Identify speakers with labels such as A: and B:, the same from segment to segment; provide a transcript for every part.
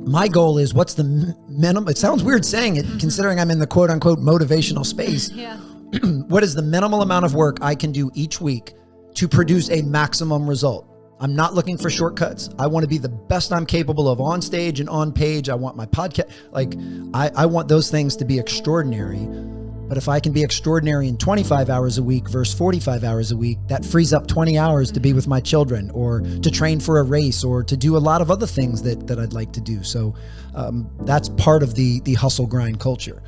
A: My goal is what's the minimum, it sounds weird saying it considering I'm in the quote unquote motivational space.
B: Yeah.
A: What is the minimal amount of work I can do each week to produce a maximum result? I'm not looking for shortcuts. I want to be the best I'm capable of on stage and on page. I want my podcast, I want those things to be extraordinary. But if I can be extraordinary in 25 hours a week versus 45 hours a week, that frees up 20 hours to be with my children or to train for a race or to do a lot of other things that I'd like to do. So that's part of the hustle grind culture.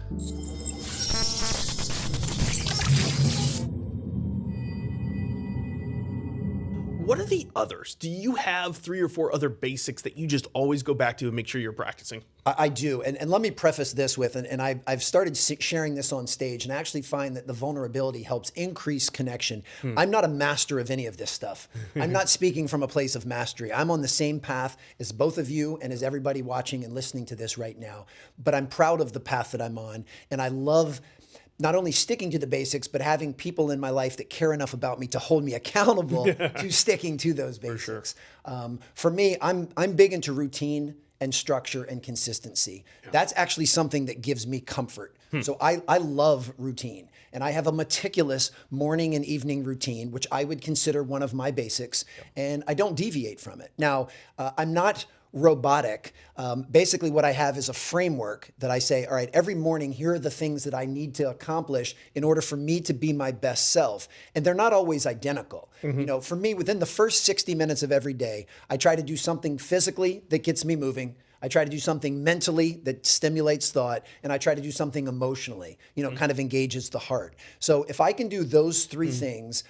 C: What are the others? Do you have 3 or 4 other basics that you just always go back to and make sure you're practicing?
A: I do. And let me preface this with, and I've started sharing this on stage, and I actually find that the vulnerability helps increase connection. I'm not a master of any of this stuff. I'm not speaking from a place of mastery. I'm on the same path as both of you and as everybody watching and listening to this right now. But I'm proud of the path that I'm on. And I love not only sticking to the basics, but having people in my life that care enough about me to hold me accountable to sticking to those basics. For me, I'm big into routine and structure and consistency. Yeah. That's actually something that gives me comfort. So I love routine, and I have a meticulous morning and evening routine, which I would consider one of my basics, and I don't deviate from it. Now, I'm not robotic. Basically what I have is a framework that I say, all right, every morning, here are the things that I need to accomplish in order for me to be my best self. And they're not always identical. You know, for me, within the first 60 minutes of every day, I try to do something physically that gets me moving. I try to do something mentally that stimulates thought, and I try to do something emotionally, you know, kind of engages the heart. So if I can do those 3 things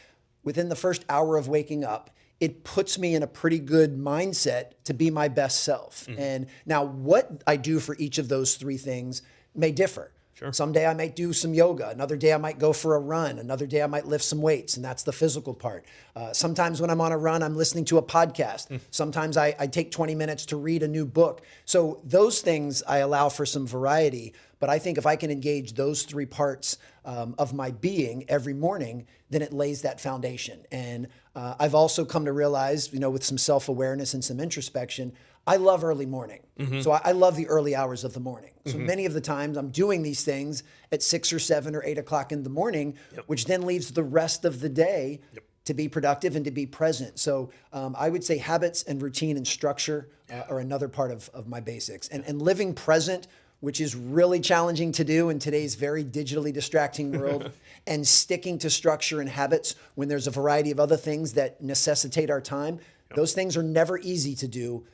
A: within the first hour of waking up, it puts me in a pretty good mindset to be my best self. And now what I do for each of those 3 things may differ. Sure. Someday I might do some yoga. Another day I might go for a run. Another day I might lift some weights, and that's the physical part. Sometimes when I'm on a run, I'm listening to a podcast. Sometimes I take 20 minutes to read a new book. So those things I allow for some variety. But I think if I can engage those 3 parts of my being every morning, then it lays that foundation. And I've also come to realize, you know, with some self-awareness and some introspection, I love early morning. So I love the early hours of the morning. So many of the times I'm doing these things at 6 or 7 or 8 o'clock in the morning, which then leaves the rest of the day to be productive and to be present. So I would say habits and routine and structure are another part of my basics. And living present, which is really challenging to do in today's very digitally distracting world, and sticking to structure and habits when there's a variety of other things that necessitate our time. Those things are never easy to do,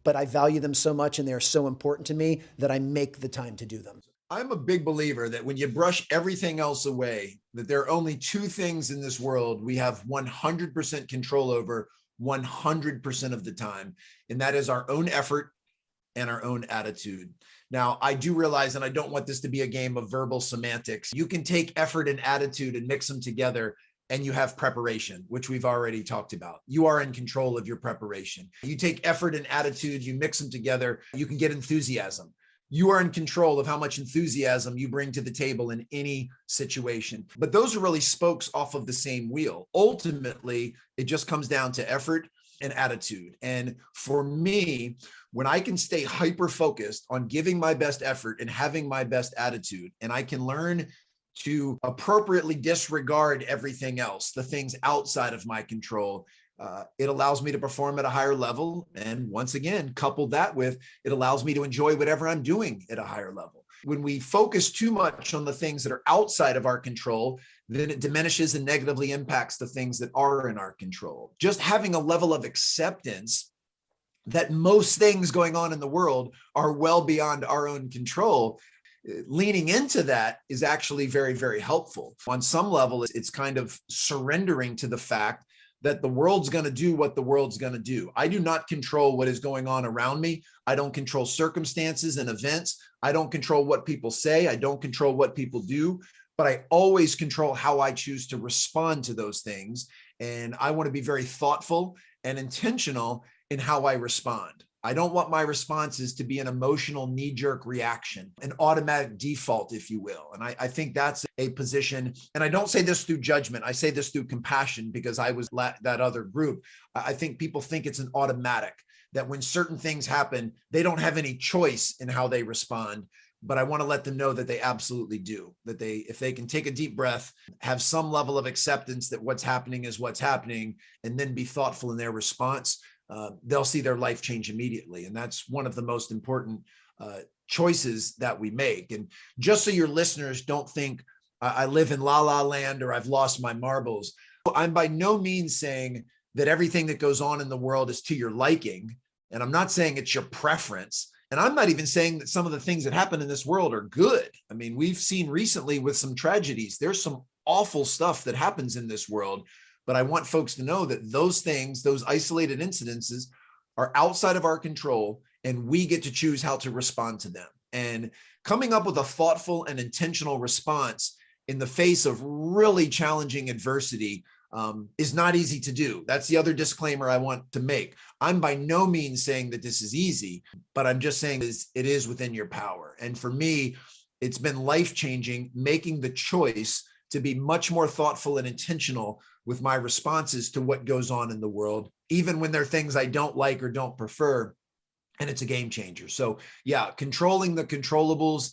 A: but I value them so much and they're so important to me that I make the time to do them.
D: I'm a big believer that when you brush everything else away, that there are only 2 things in this world we have 100% control over 100% of the time, and that is our own effort and our own attitude. Now, I do realize, and I don't want this to be a game of verbal semantics, you can take effort and attitude and mix them together, and you have preparation, which we've already talked about. You are in control of your preparation. You take effort and attitude, you mix them together, you can get enthusiasm. You are in control of how much enthusiasm you bring to the table in any situation. But those are really spokes off of the same wheel. Ultimately, it just comes down to effort and attitude. And for me, when I can stay hyper-focused on giving my best effort and having my best attitude, and I can learn to appropriately disregard everything else, the things outside of my control, it allows me to perform at a higher level. And once again, couple that with, it allows me to enjoy whatever I'm doing at a higher level. When we focus too much on the things that are outside of our control, then it diminishes and negatively impacts the things that are in our control. Just having a level of acceptance that most things going on in the world are well beyond our own control, leaning into that is actually very, very helpful. On some level, it's kind of surrendering to the fact that the world's going to do what the world's going to do. I do not control what is going on around me. I don't control circumstances and events. I don't control what people say. I don't control what people do, but I always control how I choose to respond to those things. And I want to be very thoughtful and intentional in how I respond. I don't want my responses to be an emotional knee-jerk reaction, an automatic default, if you will. And I think that's a position, and I don't say this through judgment, I say this through compassion because I was that other group. I think people think it's an automatic, that when certain things happen, they don't have any choice in how they respond. But I want to let them know that they absolutely do, that if they can take a deep breath, have some level of acceptance that what's happening is what's happening, and then be thoughtful in their response, they'll see their life change immediately. And that's one of the most important choices that we make. And just so your listeners don't think I live in la la land or I've lost my marbles, I'm by no means saying that everything that goes on in the world is to your liking. And I'm not saying it's your preference. And I'm not even saying that some of the things that happen in this world are good. I mean, we've seen recently with some tragedies, there's some awful stuff that happens in this world. But I want folks to know that those things, those isolated incidences, are outside of our control, and we get to choose how to respond to them. And coming up with a thoughtful and intentional response in the face of really challenging adversity is not easy to do. That's the other disclaimer I want to make. I'm by no means saying that this is easy, but I'm just saying it is within your power. And for me, it's been life-changing, making the choice to be much more thoughtful and intentional with my responses to what goes on in the world, even when there are things I don't like or don't prefer. And it's a game changer. So yeah, controlling the controllables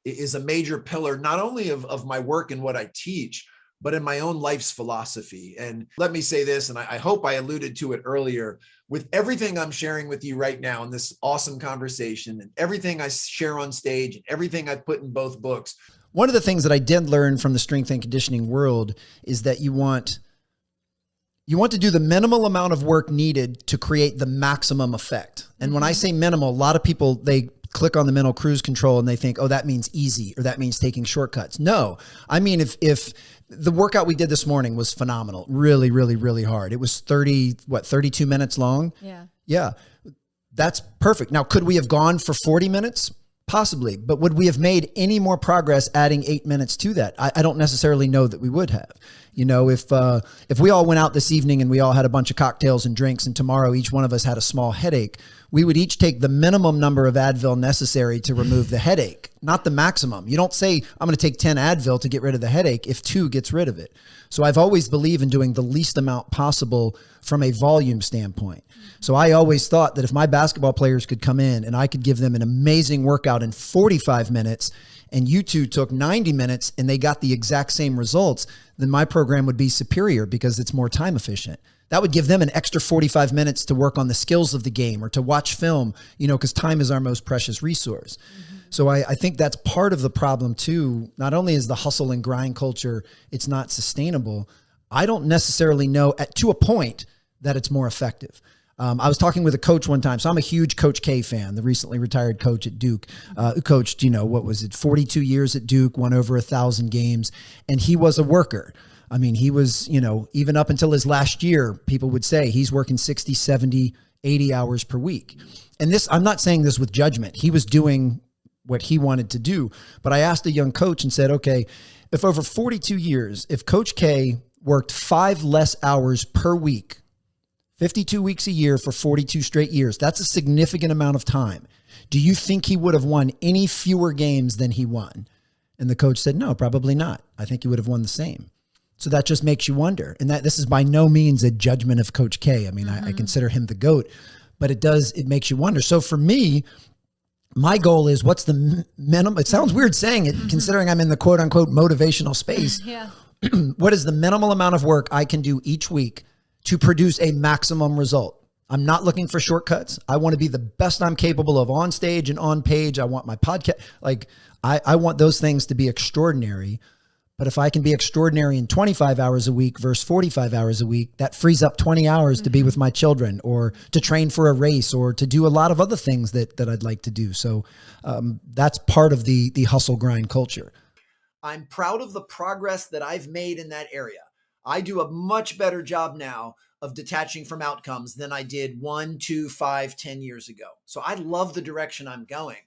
D: is a major pillar, not only of my work and what I teach, but in my own life's philosophy. And let me say this, and I hope I alluded to it earlier, with everything I'm sharing with you right now in this awesome conversation, and everything I share on stage, and everything I put in both books.
A: One of the things that I did learn from the strength and conditioning world is that you want to do the minimal amount of work needed to create the maximum effect. And when I say minimal, a lot of people, they click on the mental cruise control and they think, oh, that means easy, or that means taking shortcuts. No, I mean, if the workout we did this morning was phenomenal, really, really, really hard. It was 32 minutes long.
B: Yeah.
A: Yeah. That's perfect. Now, could we have gone for 40 minutes? Possibly, but would we have made any more progress adding 8 minutes to that? I don't necessarily know that we would have. You know, if we all went out this evening and we all had a bunch of cocktails and drinks, and tomorrow each one of us had a small headache, we would each take the minimum number of Advil necessary to remove the headache, not the maximum. You don't say, I'm going to take 10 Advil to get rid of the headache if 2 gets rid of it. So I've always believed in doing the least amount possible from a volume standpoint. So I always thought that if my basketball players could come in and I could give them an amazing workout in 45 minutes, and you two took 90 minutes and they got the exact same results, then my program would be superior because it's more time efficient. That would give them an extra 45 minutes to work on the skills of the game or to watch film, you know, because time is our most precious resource. So I think that's part of the problem too. Not only is the hustle and grind culture, it's not sustainable. I don't necessarily know to a point that it's more effective. I was talking with a coach one time. So I'm a huge Coach K fan, the recently retired coach at Duke, who coached, 42 years at Duke, won over 1,000 games. And he was a worker. I mean, he was, even up until his last year, people would say he's working 60, 70, 80 hours per week. And I'm not saying this with judgment. He was doing what he wanted to do. But I asked a young coach and said, okay, if over 42 years, if Coach K worked 5 less hours per week, 52 weeks a year for 42 straight years, that's a significant amount of time. Do you think he would have won any fewer games than he won? And the coach said, no, probably not. I think he would have won the same. So that just makes you wonder. And this is by no means a judgment of Coach K. I mean, I consider him the GOAT, but it makes you wonder. So for me, my goal is, what's the minimum? It sounds weird saying it, considering I'm in the quote unquote motivational space.
B: Yeah.
A: What is the minimal amount of work I can do each week to produce a maximum result? I'm not looking for shortcuts. I want to be the best I'm capable of on stage and on page. I want my podcast, I want those things to be extraordinary. But if I can be extraordinary in 25 hours a week versus 45 hours a week, that frees up 20 hours to be with my children, or to train for a race, or to do a lot of other things that I'd like to do. So that's part of the hustle grind culture. I'm proud of the progress that I've made in that area. I do a much better job now of detaching from outcomes than I did 1, 2, 5, 10 years ago. So I love the direction I'm going,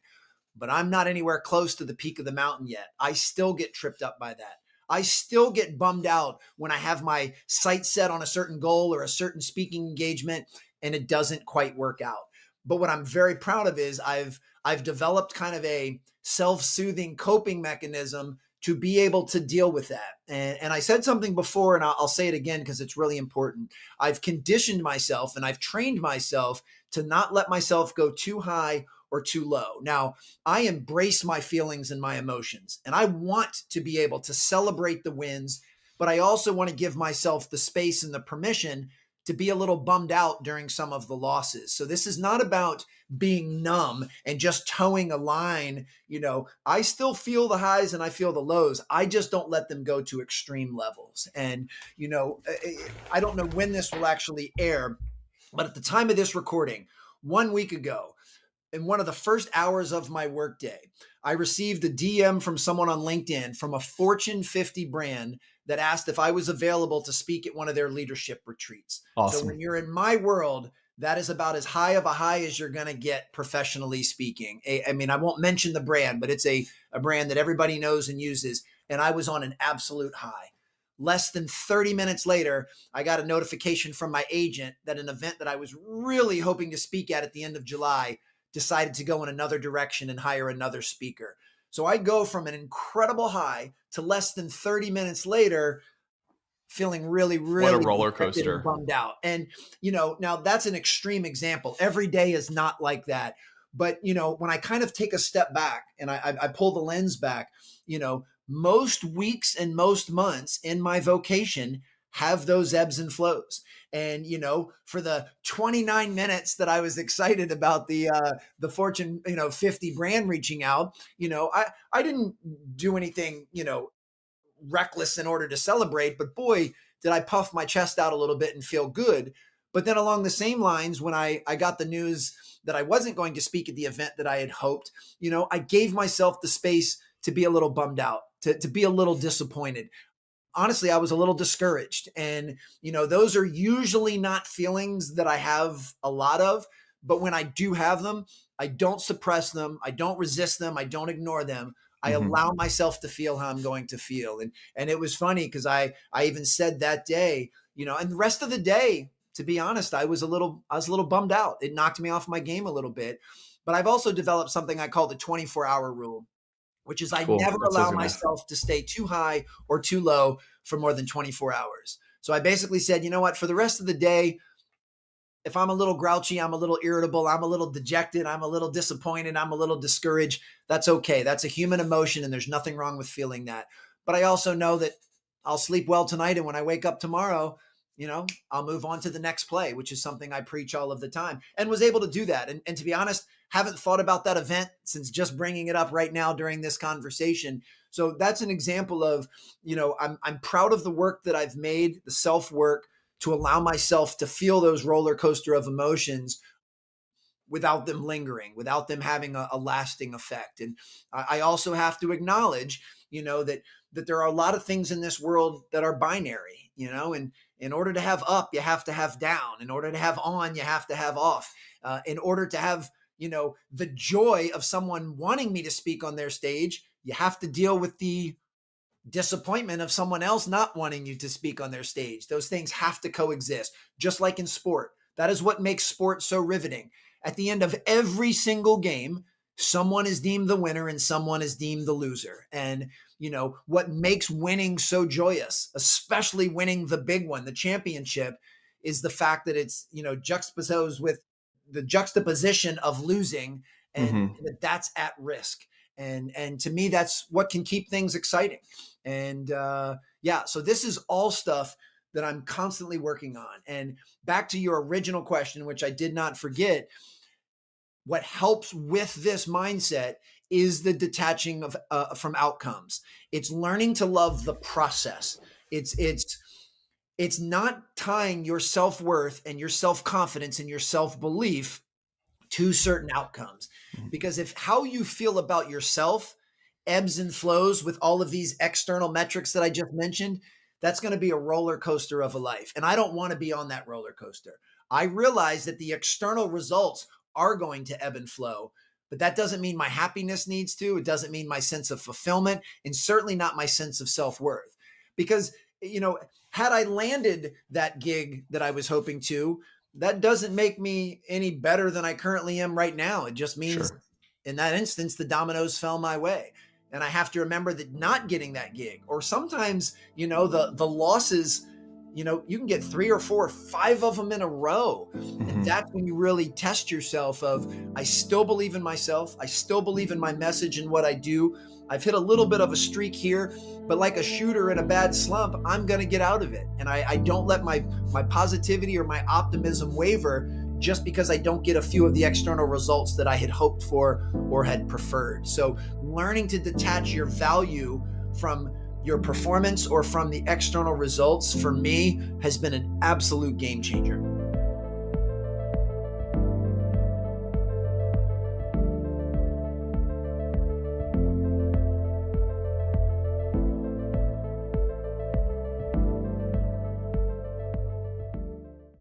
A: but I'm not anywhere close to the peak of the mountain yet. I still get tripped up by that. I still get bummed out when I have my sights set on a certain goal or a certain speaking engagement and it doesn't quite work out. But what I'm very proud of is I've developed kind of a self-soothing coping mechanism to be able to deal with that. And I said something before, and I'll say it again because it's really important. I've conditioned myself and I've trained myself to not let myself go too high or too low. Now, I embrace my feelings and my emotions, and I want to be able to celebrate the wins, but I also want to give myself the space and the permission to be a little bummed out during some of the losses. So this is not about being numb and just towing a line. I still feel the highs and I feel the lows. I just don't let them go to extreme levels. And, I don't know when this will actually air, but at the time of this recording, 1 week ago, in one of the first hours of my workday, I received a DM from someone on LinkedIn from a Fortune 50 brand that asked if I was available to speak at one of their leadership retreats.
B: Awesome.
A: So when you're in my world, that is about as high of a high as you're going to get professionally speaking. I mean, I won't mention the brand, but it's a brand that everybody knows and uses. And I was on an absolute high. Less than 30 minutes later, I got a notification from my agent that an event that I was really hoping to speak at the end of July decided to go in another direction and hire another speaker. So I go from an incredible high to less than 30 minutes later, feeling really, really
B: what a roller
A: dejected and
B: coaster.
A: bummed out. And, now that's an extreme example. Every day is not like that. But, when I kind of take a step back and I pull the lens back, most weeks and most months in my vocation have those ebbs and flows. And, for the 29 minutes that I was excited about the Fortune, 50 brand reaching out, I didn't do anything, reckless in order to celebrate, but boy, did I puff my chest out a little bit and feel good. But then along the same lines, when I got the news that I wasn't going to speak at the event that I had hoped, I gave myself the space to be a little bummed out, to be a little disappointed. Honestly, I was a little discouraged. And, those are usually not feelings that I have a lot of, but when I do have them, I don't suppress them. I don't resist them. I don't ignore them. I allow myself to feel how I'm going to feel. And it was funny because I even said that day, and the rest of the day, to be honest, I was a little bummed out. It knocked me off my game a little bit. But I've also developed something I call the 24-hour rule, which is I
B: Cool.
A: never
B: That's what I
A: allow
B: was gonna ask.
A: myself to stay too high or too low for more than 24 hours. So I basically said, you know what, for the rest of the day, if I'm a little grouchy, I'm a little irritable, I'm a little dejected, I'm a little disappointed, I'm a little discouraged, that's okay. That's a human emotion and there's nothing wrong with feeling that. But I also know that I'll sleep well tonight. And when I wake up tomorrow, I'll move on to the next play, which is something I preach all of the time, and was able to do that. And to be honest, haven't thought about that event since just bringing it up right now during this conversation. So that's an example of, I'm proud of the work that I've made, the self-work, to allow myself to feel those roller coaster of emotions without them lingering, without them having a lasting effect. And I also have to acknowledge, that there are a lot of things in this world that are binary, and in order to have up, you have to have down. In order to have on, you have to have off. In order to have, the joy of someone wanting me to speak on their stage, you have to deal with the disappointment of someone else not wanting you to speak on their stage. Those things have to coexist, just like in sport. That is what makes sport so riveting. At the end of every single game, someone is deemed the winner and someone is deemed the loser. And, what makes winning so joyous, especially winning the big one, the championship, is the fact that it's, juxtaposed with the juxtaposition of losing and that's at risk. And to me, that's what can keep things exciting. And so this is all stuff that I'm constantly working on. And back to your original question, which I did not forget, what helps with this mindset is the detaching of from outcomes. It's learning to love the process. It's not tying your self-worth and your self-confidence and your self-belief to certain outcomes. Because if how you feel about yourself ebbs and flows with all of these external metrics that I just mentioned, that's going to be a roller coaster of a life. And I don't want to be on that roller coaster. I realize that the external results are going to ebb and flow, but that doesn't mean my happiness needs to. It doesn't mean my sense of fulfillment, and certainly not my sense of self-worth. Because, had I landed that gig that I was hoping to, that doesn't make me any better than I currently am right now. It just means in that instance, the dominoes fell my way. And I have to remember that not getting that gig, or sometimes, the losses, you can get 3 or 4 or 5 of them in a row. And that's when you really test yourself of, I still believe in myself. I still believe in my message and what I do. I've hit a little bit of a streak here, but like a shooter in a bad slump, I'm going to get out of it. And I don't let my positivity or my optimism waver just because I don't get a few of the external results that I had hoped for or had preferred. So learning to detach your value from your performance or from the external results, for me, has been an absolute game changer.